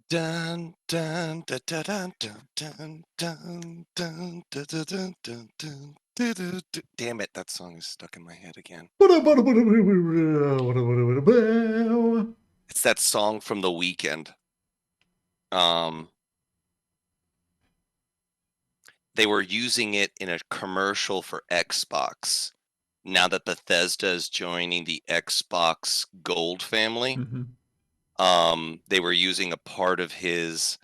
Dun dun dun dun dun dun dun dun dun dun dun dun dun dun dun dun. Damn it, that song is stuck in my head again. It's that song from The Weeknd. Um, they were using it in a commercial for Xbox. Now that Bethesda is joining the Xbox Gold family, Mhm. they were using a part of his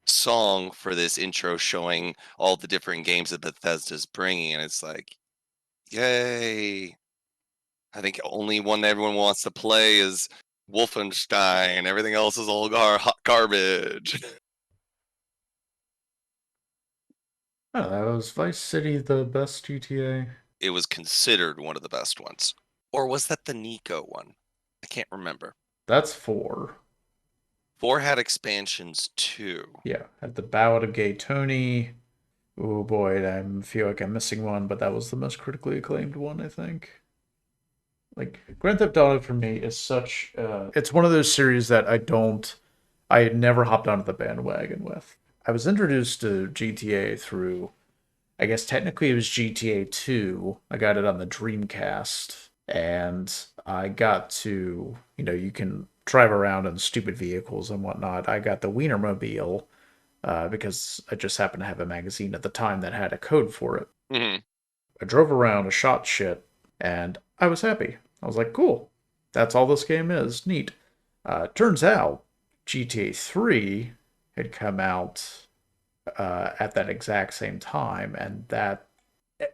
song for this intro showing all the different games that Bethesda's bringing, and it's like, yay! I think only one everyone wants to play is Wolfenstein. Everything else is all garbage. Oh, that was Vice City the best GTA? It was considered one of the best ones. Or was that the Nico one? I can't remember. That's 4. 4 had expansions too. Yeah, at the Ballad of Gay Tony. Oh boy, I feel like I'm missing one, but that was the most critically acclaimed one, I think. Like Grand Theft Auto for me is such it's one of those series that I never hopped onto the bandwagon with. I was introduced to GTA through, I guess technically it was GTA 2. I got it on the Dreamcast, and I got to, you can drive around in stupid vehicles and whatnot. I got the Wienermobile because I just happened to have a magazine at the time that had a code for it. Hmm. I drove around, I shot shit, and I was happy. I was like, cool. That's all this game is. Neat. Turns out GTA 3 had come out at that exact same time, and that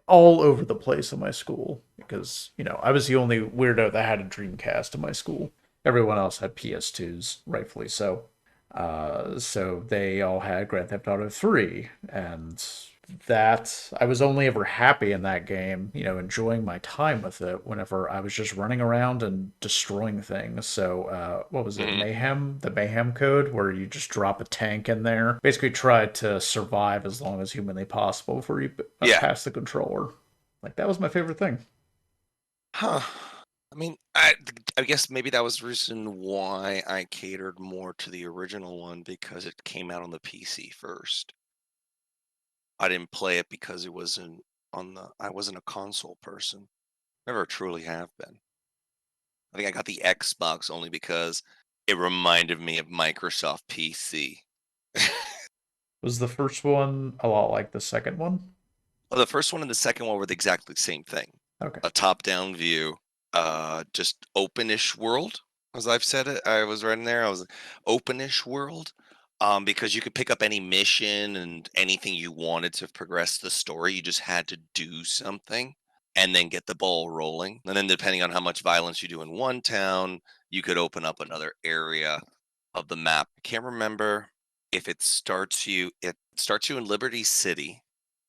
all over the place in my school because, I was the only weirdo that had a Dreamcast in my school. Everyone else had PS2s, rightfully so. So they all had Grand Theft Auto 3, and that I was only ever happy in that game, enjoying my time with it whenever I was just running around and destroying things. So, what was it, Hmm. Mayhem? The Mayhem code, where you just drop a tank in there. Basically, try to survive as long as humanly possible before you Yeah. pass the controller. Like, that was my favorite thing. Huh. I mean, I guess maybe that was the reason why I catered more to the original one because it came out on the PC first. I didn't play it because it wasn't I wasn't a console person. Never truly have been. I think I got the Xbox only because it reminded me of Microsoft PC. Was the first one a lot like the second one? Well, the first one and the second one were the exactly same thing. Okay. A top-down view, just openish world, as I've said it. I was right in there. I was openish world, because you could pick up any mission and anything you wanted to progress the story. You just had to do something and then get the ball rolling. And then depending on how much violence you do in one town, you could open up another area of the map. I can't remember if it starts you in Liberty City,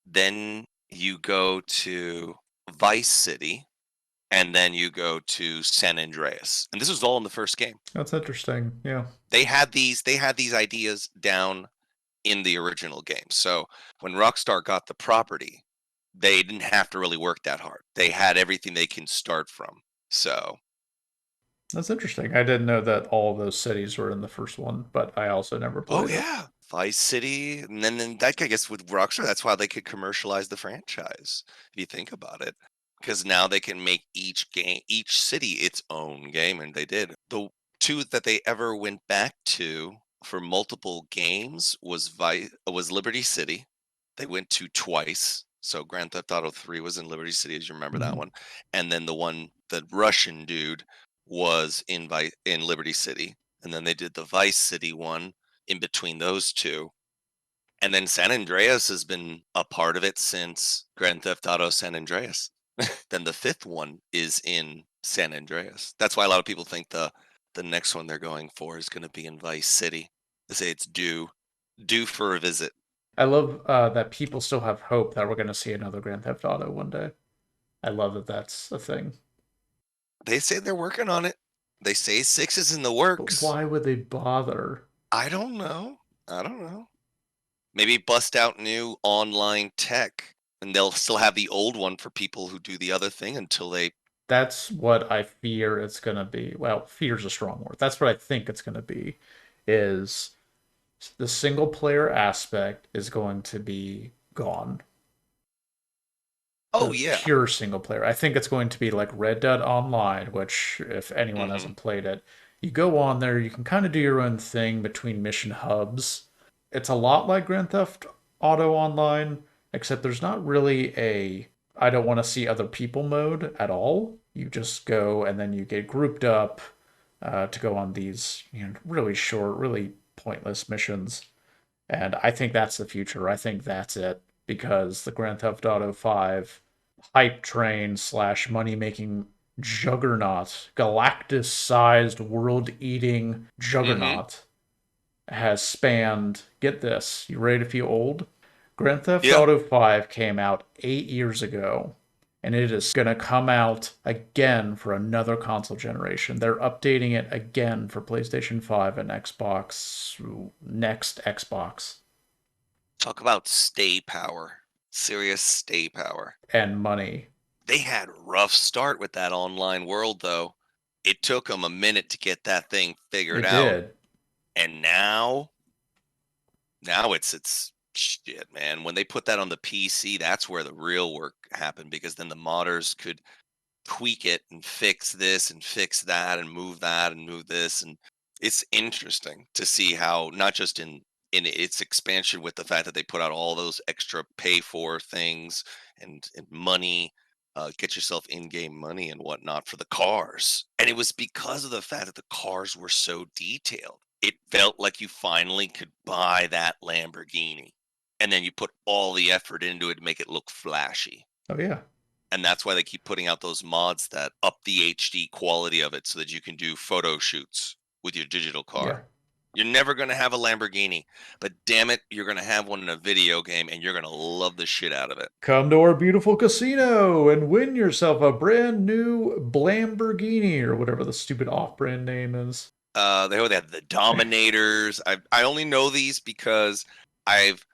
then you go to Vice City, and then you go to San Andreas. And this was all in the first game. That's interesting. Yeah. They had these ideas down in the original game. So when Rockstar got the property, they didn't have to really work that hard. They had everything they can start from. So, That's interesting. I didn't know that all of those cities were in the first one, but I also never oh played it. yeah, Vice City, and then that I guess with Rockstar, that's why they could commercialize the franchise. If you think about it, because now they can make each city its own game, and they did. The two that they ever went back to for multiple games was Liberty City. They went to twice. So Grand Theft Auto 3 was in Liberty City, as you remember that Mhm. one, and then the Russian dude was in Liberty City, and then they did the Vice City one in between those 2. And then San Andreas has been a part of it since Grand Theft Auto San Andreas. Then the 5th one is in San Andreas. That's why a lot of people think the next one they're going for is gonna be in Vice City. They say it's due for a visit. I love that people still have hope that we're going to see another Grand Theft Auto one day. I love that that's a thing. They say they're working on it. They say 6 is in the But works. why would they bother? I don't know. I don't know. Maybe bust out new online tech, and they'll still have the old one for people who do the other thing until they. That's what I fear it's going to be. Well, fear's a strong word. That's what I think it's going to be is The single player aspect is going to be gone. Oh The yeah. pure single player. I think it's going to be like Red Dead Online, which, if anyone Hmm. hasn't played it, you go on there, you can kind of do your own thing between mission hubs. It's a lot like Grand Theft Auto Online, except there's not really a I don't want to see other people mode at all. You just go and then you get grouped up to go on these really short, really pointless missions. And I think that's the future. I think that's it because the Grand Theft Auto 5 hype train slash money making juggernaut, Galactus sized world eating Hmm. juggernaut has spanned, get this, you ready to feel old? Grand Theft Yeah. Auto 5 came out 8 years ago, and it is going to come out again for another console generation. They're updating it again for PlayStation 5 and Xbox, next Xbox, Talk about stay power. Serious stay power. and money. They had a rough start with that online world, though. It took them a minute to get that thing figured It out, did. and now it's shit, man. When they put that on the PC, that's where the real work happened because then the modders could tweak it and fix this and fix that and move this, and it's interesting to see how not just in its expansion with the fact that they put out all those extra pay for things and money, get yourself in-game money and whatnot for the cars, and it was because of the fact that the cars were so detailed. It felt like you finally could buy that Lamborghini, and then you put all the effort into it to make it look flashy, Oh, yeah. and that's why they keep putting out those mods that up the HD quality of it so that you can do photo shoots with your digital Yeah. car. You're never going to have a Lamborghini, but damn it, you're going to have one in a video game and you're going to love the shit out of it. Come to our beautiful casino and win yourself a brand new Lamborghini or whatever the stupid off brand name is. They have the Dominators. I only know these because I've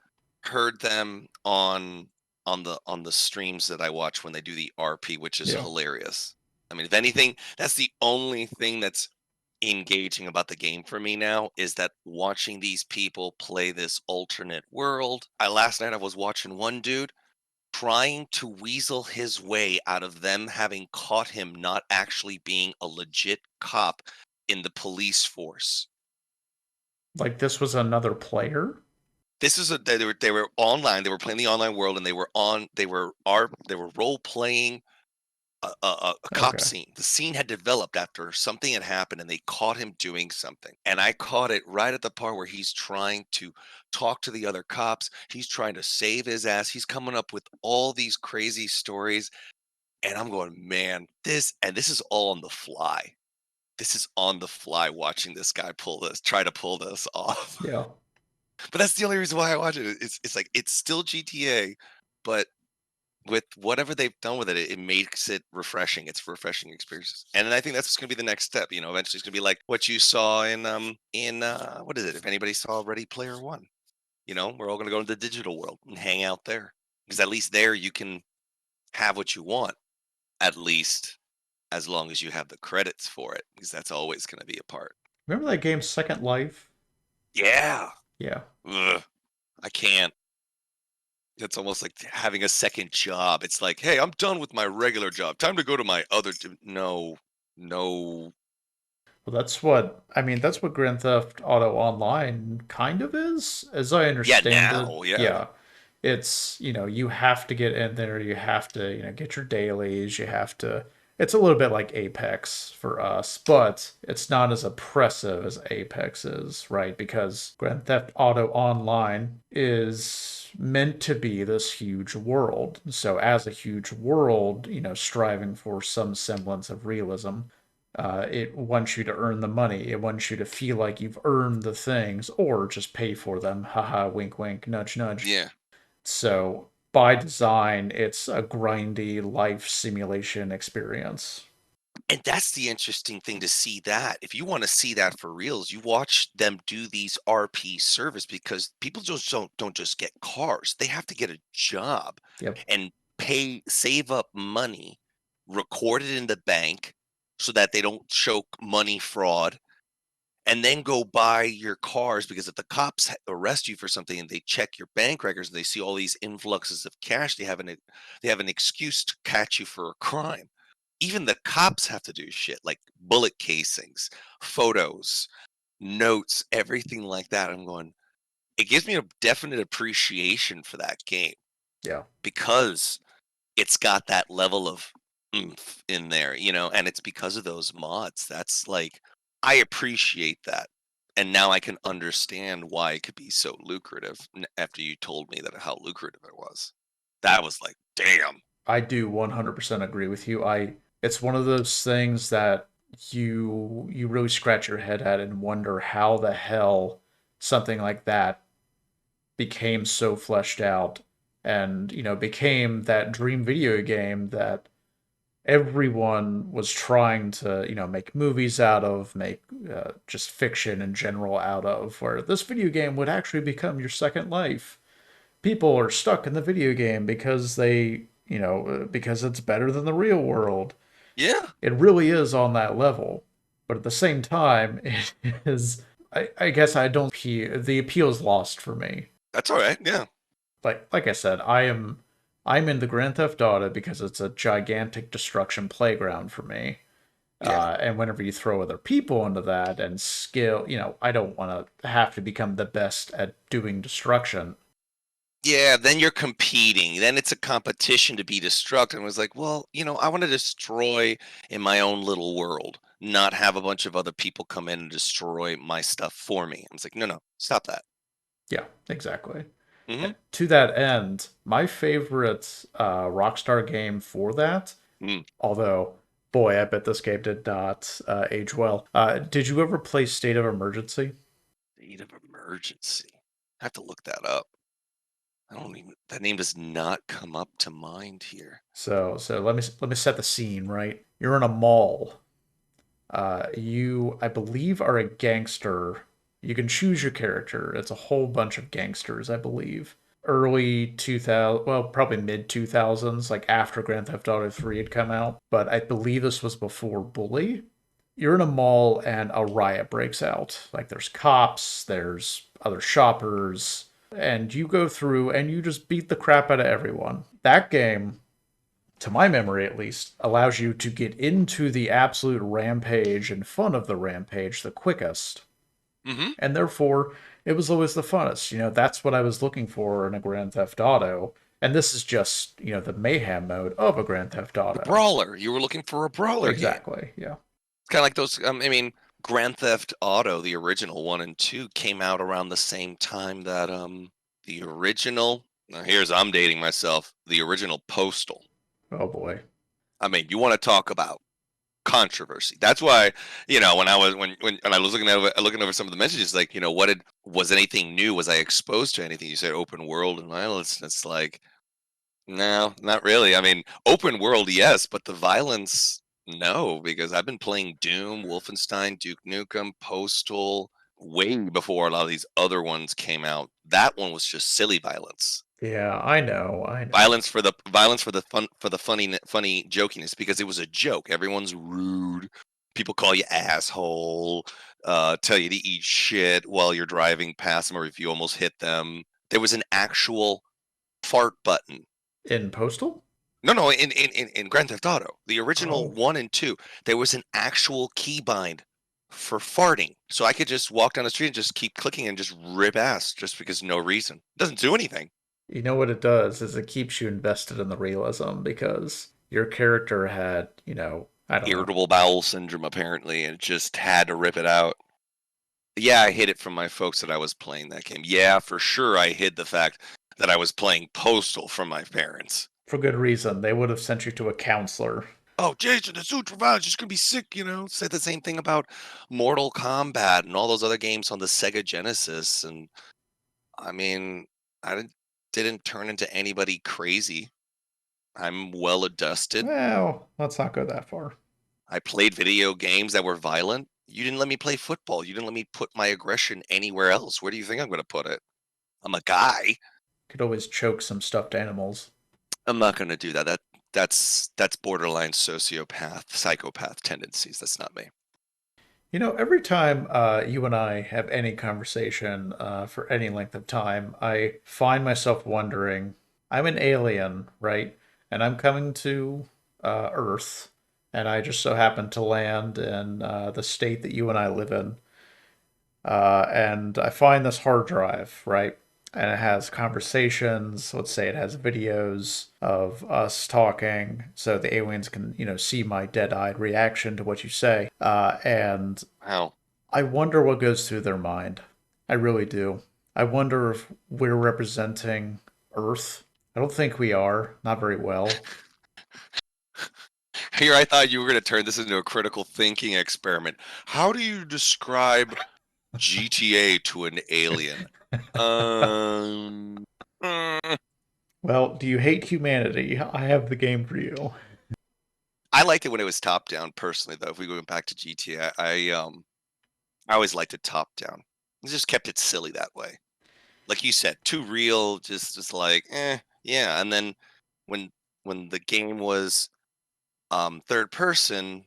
heard them on the streams that I watch when they do the RP, which is Yeah. hilarious. I mean, if anything, that's the only thing that's engaging about the game for me now is that watching these people play this alternate world. I last night I was watching one dude trying to weasel his way out of them having caught him not actually being a legit cop in the police force. Like this was another player? This is a they were online, they were playing the online world and they were role playing a cop Okay. scene. The scene had developed after something had happened and they caught him doing something. And I caught it right at the part where he's trying to talk to the other cops. He's trying to save his ass. He's coming up with all these crazy stories. And I'm going, man, this is all on the fly. This is on the fly watching this guy try to pull this off. Yeah. But that's the only reason why I watch it. It's like it's still GTA, but with whatever they've done with it, it makes it refreshing. It's refreshing experiences, and then I think that's going to be the next step. You know, eventually it's going to be like what you saw in what is it? If anybody saw Ready Player One, you know, we're all going to go into the digital world and hang out there because at least there you can have what you want. At least as long as you have the credits for it, because that's always going to be a part. Remember that game Second Life? Yeah, Yeah. ugh, I can't. It's almost like having a second job. It's like, "Hey, I'm done with my regular job. Time to go to my other no. No. Well, that's what Grand Theft Auto Online kind of is, as I Yeah, understand it. now, yeah. Yeah. It's, you have to get in there, you have to, get your dailies, you have to it's a little bit like Apex for us, but it's not as oppressive as Apex is, right? Because Grand Theft Auto Online is meant to be this huge world. So as a huge world, striving for some semblance of realism, it wants you to earn the money. It wants you to feel like you've earned the things or just pay for them. Haha, wink, wink, nudge, nudge. Yeah. So by design, it's a grindy life simulation experience. And that's the interesting thing to see that. If you wanna see that for reals, you watch them do these RP service because people just don't just get cars. They have to get a job Yep. and save up money, record it in the bank so that they don't show money fraud, and then go buy your cars, because if the cops arrest you for something and they check your bank records and they see all these influxes of cash, they have an excuse to catch you for a crime. Even the cops have to do shit like bullet casings, photos, notes, everything like that. I'm going, it gives me a definite appreciation for that game Yeah. because it's got that level of oomph in there, and it's because of those mods. That's like, I appreciate that. And now I can understand why it could be so lucrative after you told me that how lucrative it was. That was like, damn. I do 100% agree with you. It's one of those things that you really scratch your head at and wonder how the hell something like that became so fleshed out and, became that dream video game that everyone was trying to, make movies out of, make just fiction in general out of, where this video game would actually become your second life. People are stuck in the video game because because it's better than the real world. Yeah, It really is on that level. But at the same time, it is, I guess I don't, the appeal is lost for me. that's all right. Yeah, Like I said, I'm in the Grand Theft Auto because it's a gigantic destruction playground for me. yeah. And whenever you throw other people into that and skill, I don't want to have to become the best at doing destruction. Yeah, then you're competing. Then it's a competition to be destructive. And it was like, well, I want to destroy in my own little world, not have a bunch of other people come in and destroy my stuff for me. I was like, no, no, stop that. Yeah, exactly. Hmm. To that end, my favorite Rockstar game for that, Mm. although, boy, I bet this game did not age well. Did you ever play State of Emergency? State of emergency. I have to look that up. I don't even, that name does not come up to mind here. So let me set the scene, right? You're in a mall. You, I believe, are a gangster. You can choose your character. It's a whole bunch of gangsters, I believe. Early 2000, well, probably mid 2000s, like after Grand Theft Auto 3 had come out. But I believe this was before Bully. You're in a mall and a riot breaks out. Like there's cops, there's other shoppers, and you go through and you just beat the crap out of everyone. That game, to my memory at least, allows you to get into the absolute rampage and fun of the rampage the quickest. Hmm. And therefore, it was always the funnest. That's what I was looking for in a Grand Theft Auto. And this is just, the mayhem mode of a Grand Theft The Auto. brawler. You were looking for a brawler game. Exactly. Yeah. It's kind of like those. I mean, Grand Theft Auto, the original one and two, came out around the same time that the original. Now here's, I'm dating myself. The original Postal. Oh boy. I mean, you want to talk about controversy? That's why, when I was when I was looking over some of the messages, like, was anything new? Was I exposed to anything? You said open world and violence. And it's like, no, not really. I mean, open world, yes, but the violence, no, because I've been playing Doom, Wolfenstein, Duke Nukem, Postal way before a lot of these other ones came out. That one was just silly violence. Yeah, I know. I know. Violence for the funny jokiness, because it was a joke. Everyone's rude. People call you asshole, tell you to eat shit while you're driving past them or if you almost hit them. There was an actual fart button. In Postal? No, no, in Grand Theft Auto, the original Oh. 1 and 2, there was an actual keybind for farting. So I could just walk down the street and just keep clicking and just rip ass just because no reason. It doesn't do anything. You know what it does is it keeps you invested in the realism because your character had, I don't know. Irritable bowel syndrome, apparently, and just had to rip it out. Yeah, I hid it from my folks that I was playing that game. Yeah, for sure, I hid the fact that I was playing Postal from my parents. For good reason. They would have sent you to a counselor. Oh, Jason, the suit provides just gonna be sick, Said the same thing about Mortal Kombat and all those other games on the Sega Genesis. And I mean, I didn't turn into anybody crazy. I'm well adjusted. Well, let's not go that far. I played video games that were violent. You didn't let me play football. You didn't let me put my aggression anywhere else. Where do you think I'm gonna put it? I'm a guy. Could always choke some stuffed animals. I'm not gonna do that. That's borderline sociopath, psychopath tendencies. That's not me. You know, every time you and I have any conversation for any length of time, I find myself wondering, I'm an alien, right? And I'm coming to Earth, and I just so happen to land in the state that you and I live in. And I find this hard drive, right? And it has conversations. Let's say it has videos of us talking, so the aliens can, see my dead-eyed reaction to what you say. And Wow. I wonder what goes through their mind. I really do. I wonder if we're representing Earth. I don't think we are. Not very well. Here, I thought you were going to turn this into a critical thinking experiment. How do you describe GTA to an alien? Um, mm, Well, do you hate humanity? I have the game for you. I liked it when it was top down, personally. Though, if we go back to GTA, I always liked it top down. It just kept it silly that way. Like you said, too real. Just like, yeah. And then when the game was third person,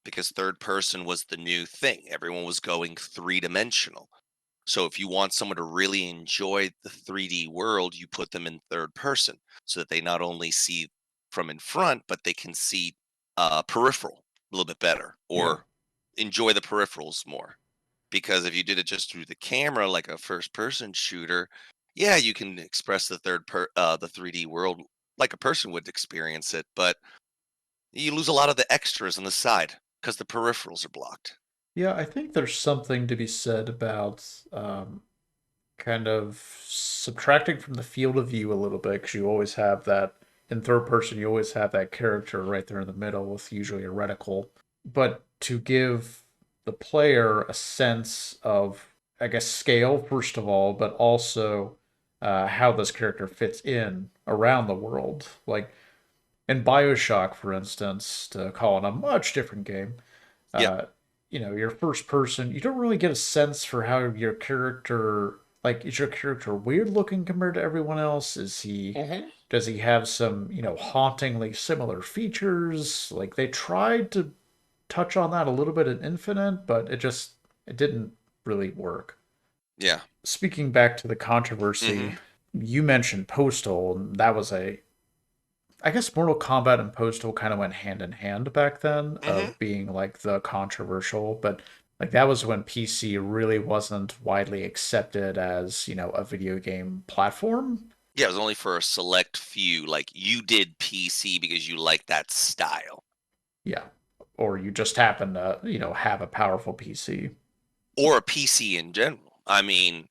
because third person was the new thing. Everyone was going three-dimensional. So if you want someone to really enjoy the 3D world, you put them in third person so that they not only see from in front, but they can see peripheral a little bit better Yeah. or enjoy the peripherals more. Because if you did it just through the camera, like a first person shooter, yeah, you can express the 3D world like a person would experience it, but you lose a lot of the extras on the side because the peripherals are blocked. Yeah, I think there's something to be said about kind of subtracting from the field of view a little bit because you always have that in third person, you always have that character right there in the middle with usually a reticle. But to give the player a sense of, I guess, scale, first of all, but also how this character fits in around the world. Like in Bioshock, for instance, to call it a much different game, Yeah. uh, your first person, you don't really get a sense for how your character, like, is your character weird looking compared to everyone else? Hmm. Does he have some, hauntingly similar features? Like, they tried to touch on that a little bit in Infinite, but it didn't really work. Yeah. Speaking back to the controversy, Hmm. you mentioned Postal, and that was I guess Mortal Kombat and Postal kind of went hand in hand back then Hmm. of being like the controversial, but like that was when PC really wasn't widely accepted as, a video game platform. Yeah, it was only for a select few. Like you did PC because you like that style, Yeah. Or you just happen to, have a powerful PC. or a PC in general. I mean,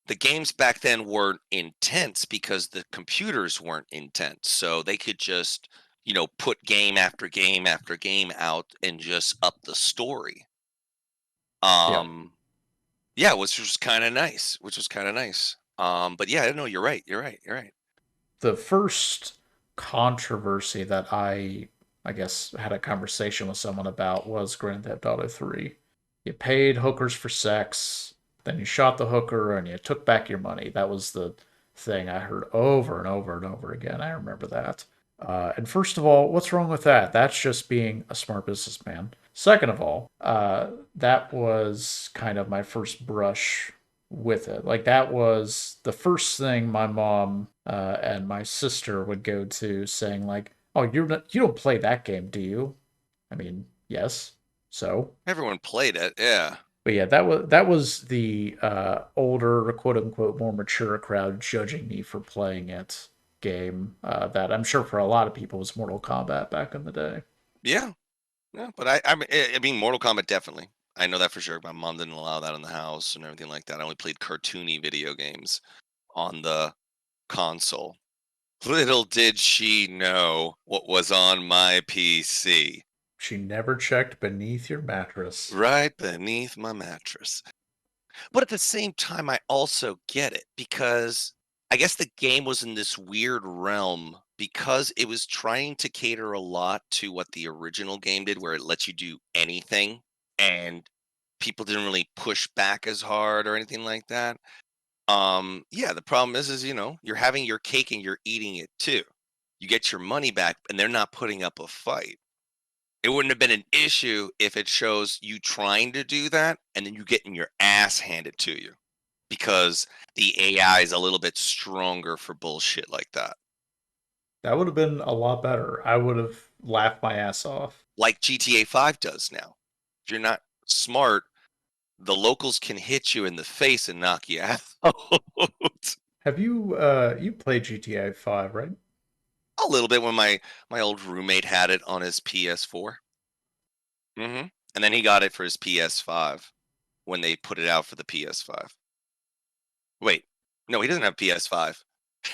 the games back then weren't intense because the computers weren't intense. So they could just, put game after game after game out and just up the story. Yeah. Um, yeah, which was kind of nice. Which was kind of nice. But yeah, I know you're right. You're right. You're right. The first controversy that I guess had a conversation with someone about was Grand Theft Auto 3. You paid hookers for sex, then you shot the hooker and you took back your money. That was the thing I heard over and over and over again. I remember that. And first of all, what's wrong with that? That's just being a smart businessman. Second of all, that was kind of my first brush with it. Like that was the first thing my mom and my sister would go to, saying like, "Oh, you don't play that game, do you?" I mean, yes. So, Everyone played it. Yeah. but yeah, that was the older, quote unquote, more mature crowd judging me for playing it game. That I'm sure for a lot of people was Mortal Kombat back in the day. Yeah. Yeah. But I mean, Mortal Kombat definitely. I know that for sure. My mom didn't allow that in the house and everything like that. I only played cartoony video games on the console. Little did she know what was on my PC. She never checked beneath your mattress. Right beneath my mattress. But at the same time, I also get it because I guess the game was in this weird realm because it was trying to cater a lot to what the original game did, where it lets you do anything and people didn't really push back as hard or anything like that. Yeah, the problem is you're having your cake and you're eating it too. You get your money back and they're not putting up a fight. It wouldn't have been an issue if it shows you trying to do that and then you getting your ass handed to you because the AI is a little bit stronger for bullshit like that. That would have been a lot better. I would have laughed my ass off. Like GTA 5 does now. If you're not smart, the locals can hit you in the face and knock you out. Have you played GTA 5, right? A little bit when my old roommate had it on his PS4. And then he got it for his PS5 when they put it out for the PS5. Wait, no, he doesn't have PS5.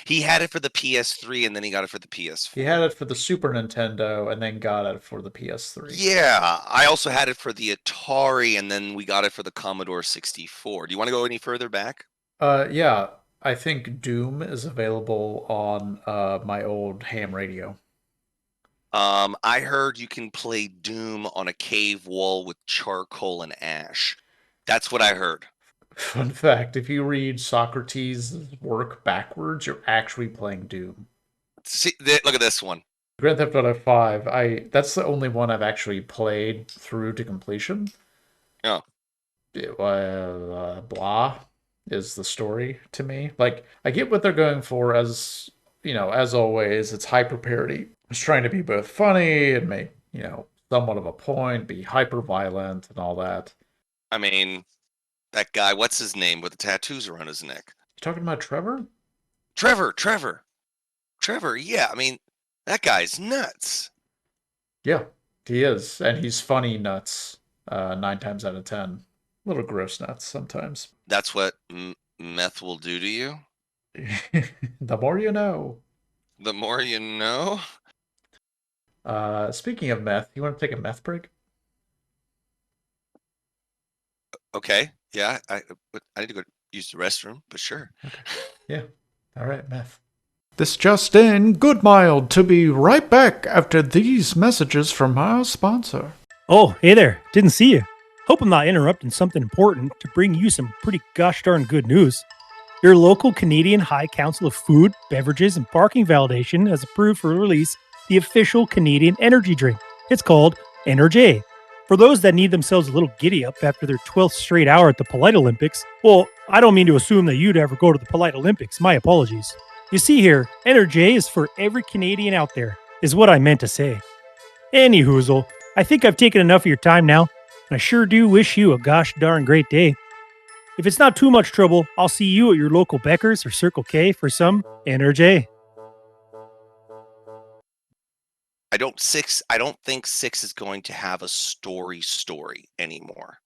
He had it for the PS3 and then he got it for the He had PS4. it for the Super Nintendo and then got it for the PS3. Yeah, I also had it for the Atari and then we got it for the Commodore 64. Do you want to go any further back? Yeah, I think Doom is available on my old ham radio. I heard you can play Doom on a cave wall with charcoal and ash. That's what I heard. Fun fact, if you read Socrates' work backwards, you're actually playing Doom. See, look at this one. Grand Theft Auto 5, I that's the only one I've actually played through to completion. Oh, Blah is the story to me. Like, I get what they're going for as, as always, it's hyper parody. It's trying to be both funny and make, somewhat of a point, be hyper violent and all that. I mean, that guy, what's his name with the tattoos around his neck? You talking about Trevor? Trevor. Yeah, I mean, that guy's nuts. Yeah, he is. And he's funny nuts, 9 times out of 10. A little gross nuts sometimes. That's what meth will do to you. The more you know. The more you know. Speaking of meth, you want to take a meth break? Okay, yeah, but I need to go use the restroom, but sure. Okay. Yeah. All right, meth. This just in, good mild to be right back after these messages from our sponsor. Oh, hey there. Didn't see you. Hope I'm not interrupting something important to bring you some pretty gosh darn good news. Your local Canadian High Council of Food, Beverages, and Parking Validation has approved for release the official Canadian energy drink. It's called Energy. For those that need themselves a little giddy up after their 12th straight hour at the Polite Olympics, well, I don't mean to assume that you'd ever go to the Polite Olympics. My apologies. You see here, Energy is for every Canadian out there, is what I meant to say. Any hoozle, I think I've taken enough of your time now, and I sure do wish you a gosh darn great day. If it's not too much trouble, I'll see you at your local Becker's or Circle K for some Energy. I don't think 6 is going to have a story anymore.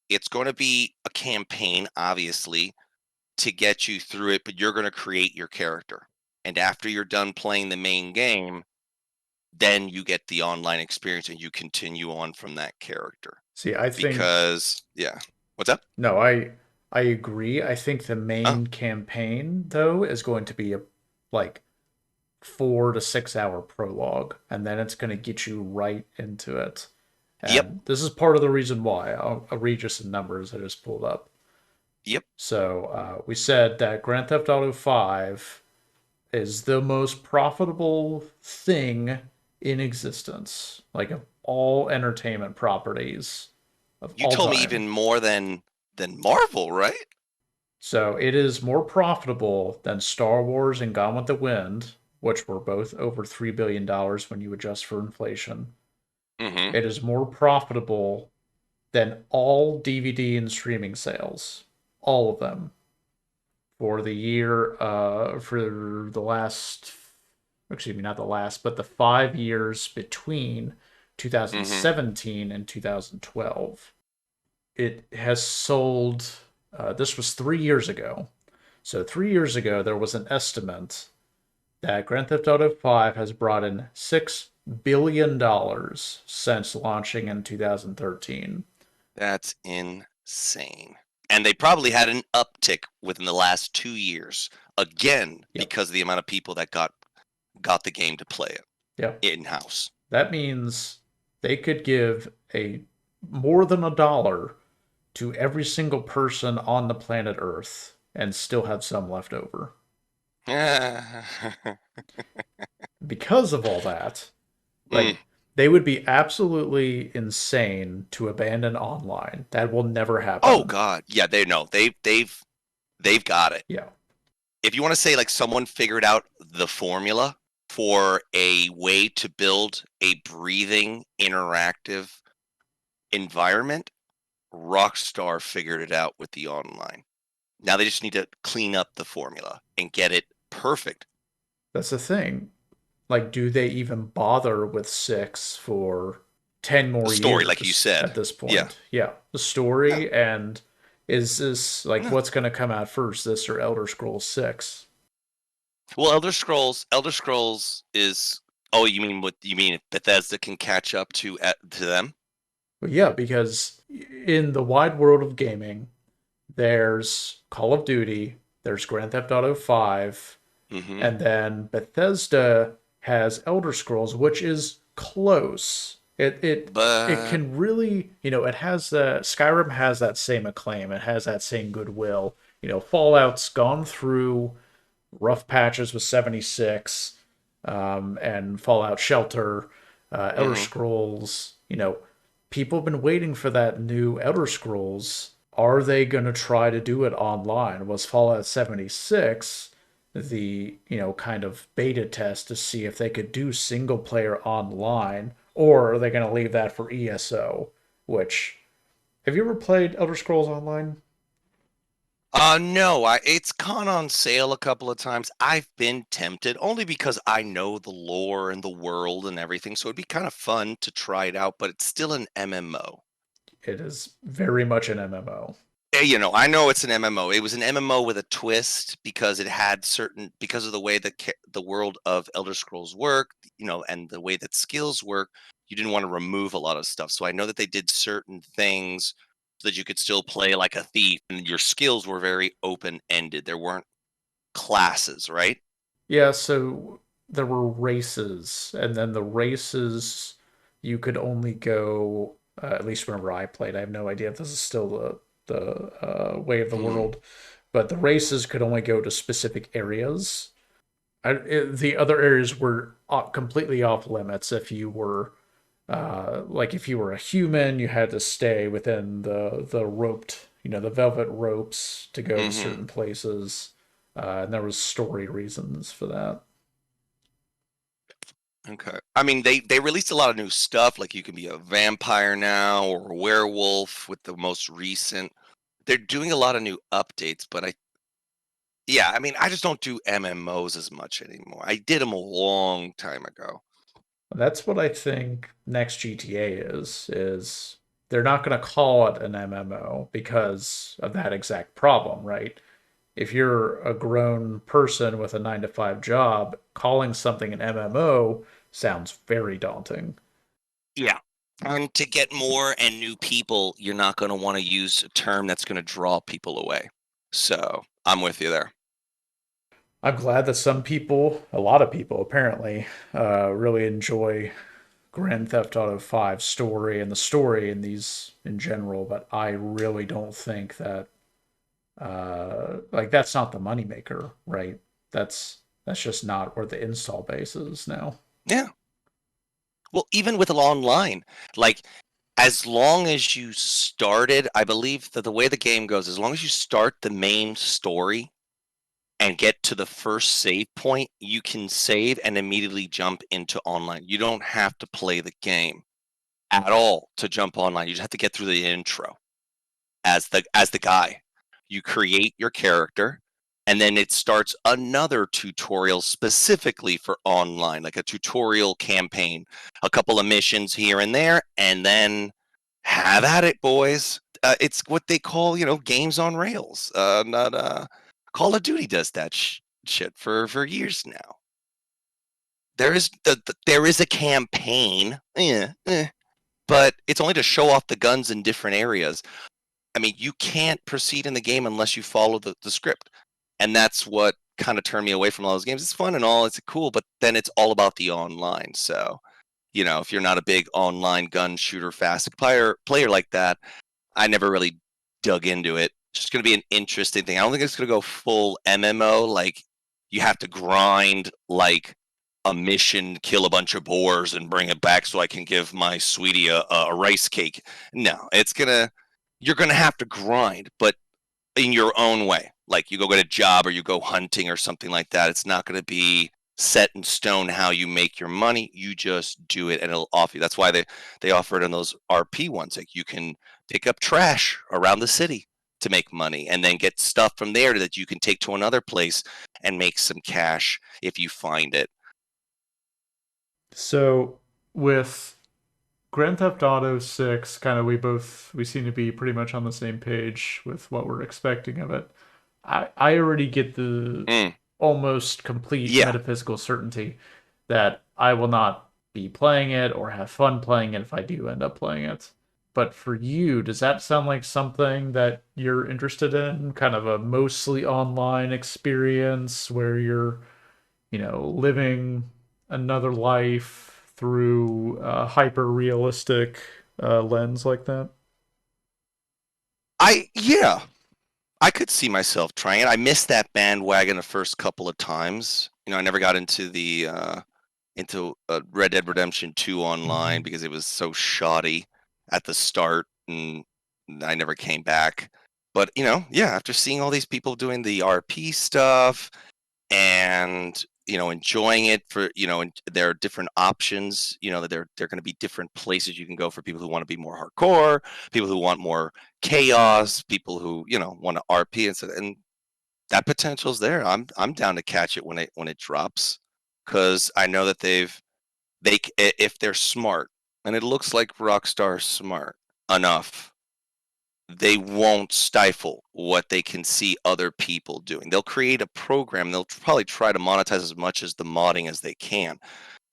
It's going to be a campaign, obviously, to get you through it, but you're going to create your character. And after you're done playing the main game, then you get the online experience and you continue on from that character. See, I think Because yeah. What's up? no, I agree. I think the Oh, main campaign though is going to be a like 4 to 6 hour prologue, and then it's going to get you right into it. yep, And this is part of the reason why. I'll read you some numbers I just pulled up. yep. So we said that Grand Theft Auto 5 is the most profitable thing in existence, like of all entertainment properties of You all told me time. even more than Marvel, right? So it is more profitable than Star Wars and Gone with the Wind, which were both over $3 billion when you adjust for inflation. Mm-hmm. It is more profitable than all DVD and streaming sales, all of them, for the year, for the last, excuse me, not the last, but the 5 years between Mm-hmm. 2017 and 2012. It has sold, this was 3 years ago. So 3 years ago, there was an estimate that Grand Theft Auto 5 has brought in $6 billion since launching in 2013. That's insane. And they probably had an uptick within the last 2 years, again, Yep. because of the amount of people that got the game to play it Yep. in house. That means they could give a more than $1 to every single person on the planet Earth and still have some left over. mm, Because of all that, like They would be absolutely insane to abandon online. That will never Oh happen. God, yeah, they know they've got it. Yeah. If you want to say like someone figured out the formula for a way to build a breathing, interactive environment, Rockstar figured it out with the online. Now they just need to clean up the formula and get it perfect. That's the thing. Like, do they even bother with six for 10 The more story, like you years said. at this Yeah. point? Yeah. The No, story, and is this like no. what's going to come out first, this or Elder Scrolls 6? Well, Elder Scrolls is. Oh, you mean what? You mean Bethesda can catch up to them? But yeah, because in the wide world of gaming, there's Call of Duty, there's Grand Theft Auto 5, Mm-hmm. and then Bethesda has Elder Scrolls, which is close. It But can really, it has the Skyrim has that same acclaim. It has that same goodwill. Fallout's gone through rough patches with 76, and Fallout Shelter, Elder mm-hmm. Scrolls. People have been waiting for that new Elder Scrolls. Are they going to try to do it online? Was Fallout 76 the, kind of beta test to see if they could do single player online, or are they going to leave that for ESO? Which, have you ever played Elder Scrolls Online? No, it's gone on sale a couple of times. I've been tempted only because I know the lore and the world and everything, so it'd be kind of fun to try it out, but it's still an MMO. It is very much an MMO. I know it's an MMO. It was an MMO with a twist because it had because of the way the world of Elder Scrolls work, and the way that skills work. You didn't want to remove a lot of stuff. So I know that they did certain things so that you could still play like a thief, and your skills were very open ended. There weren't classes, right? Yeah, so there were races, and then the races you could only go. At least whenever I played, I have no idea if this is still the way of the Hmm. world, but the races could only go to specific areas. The other areas were completely off limits. If you were like if you were a human, you had to stay within the roped, the velvet ropes to go to Hmm. certain places, and there was story reasons for that. Okay. I mean, they released a lot of new stuff. Like you can be a vampire now or a werewolf with the most recent. They're doing a lot of new updates, but yeah, I mean, I just don't do MMOs as much anymore. I did them a long time ago. That's what I think next GTA is they're not going to call it an MMO because of that exact problem, right? If you're a grown person with a 9 to 5 job, calling something an MMO sounds very daunting. Yeah. And to get more and new people, you're not going to want to use a term that's going to draw people away. So I'm with you there. I'm glad that some people, a lot of people apparently, really enjoy Grand Theft Auto 5 story and the story in these in general, but I really don't think that like that's not the moneymaker, right? That's just not where the install base is now. Yeah. Well, even with online, like as long as you started, I believe that the way the game goes, as long as you start the main story and get to the first save point, you can save and immediately jump into online. You don't have to play the game at all to jump online. You just have to get through the intro as the guy. You create your character and then it starts another tutorial specifically for online, like a tutorial campaign, a couple of missions here and there, and then have at it, boys. It's what they call, games on rails. Not Call of Duty does that shit for years now. There is a campaign, but it's only to show off the guns in different areas. I mean, you can't proceed in the game unless you follow the script, and that's what kind of turned me away from all those games. It's fun and all, it's cool, but then it's all about the online. So, if you're not a big online gun shooter fast player like that, I never really dug into it. It's just going to be an interesting thing. I don't think it's going to go full MMO. Like you have to grind like a mission, kill a bunch of boars and bring it back so I can give my sweetie a rice cake. No, you're gonna have to grind, but in your own way. Like you go get a job or you go hunting or something like that. It's not gonna be set in stone how you make your money. You just do it and it'll offer you. That's why they offer it in those RP ones. Like you can pick up trash around the city to make money and then get stuff from there that you can take to another place and make some cash if you find it. So with Grand Theft Auto 6, kind of we seem to be pretty much on the same page with what we're expecting of it. I already get the Mm, almost complete yeah. metaphysical certainty that I will not be playing it or have fun playing it if I do end up playing it. But for you, does that sound like something that you're interested in? Kind of a mostly online experience where you're, living another life through a hyper realistic lens like that? Yeah, I could see myself trying it. I missed that bandwagon the first couple of times. I never got into Red Dead Redemption 2 online Mhm. because it was so shoddy at the start and I never came back. But, yeah, after seeing all these people doing the RP stuff and, enjoying it and there are different options, that there are going to be different places you can go for people who want to be more hardcore, people who want more chaos, people who, want to RP and that potential's there. I'm down to catch it when it drops because I know that if they're smart, and it looks like Rockstar's smart enough, they won't stifle what they can see other people doing. They'll create a program. They'll probably try to monetize as much as the modding as they can,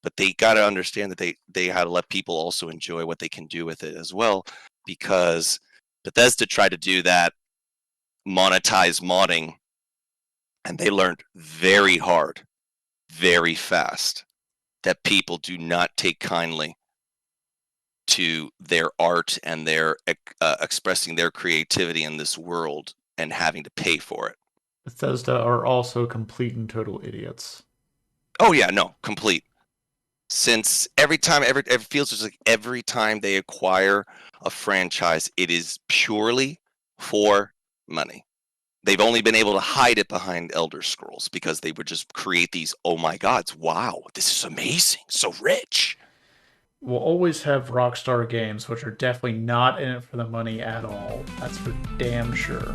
but they got to understand that they have to let people also enjoy what they can do with it as well, because Bethesda tried to do that, monetize modding, and they learned very hard, very fast that people do not take kindly to their art and their expressing their creativity in this world and having to pay for it. Bethesda are also complete and total idiots. Oh yeah, no, complete. Since every time, it feels just like every time they acquire a franchise, it is purely for money. They've only been able to hide it behind Elder Scrolls because they would just create these, oh my gods, wow, this is amazing, so rich. We'll always have Rockstar games, which are definitely not in it for the money at all. That's for damn sure.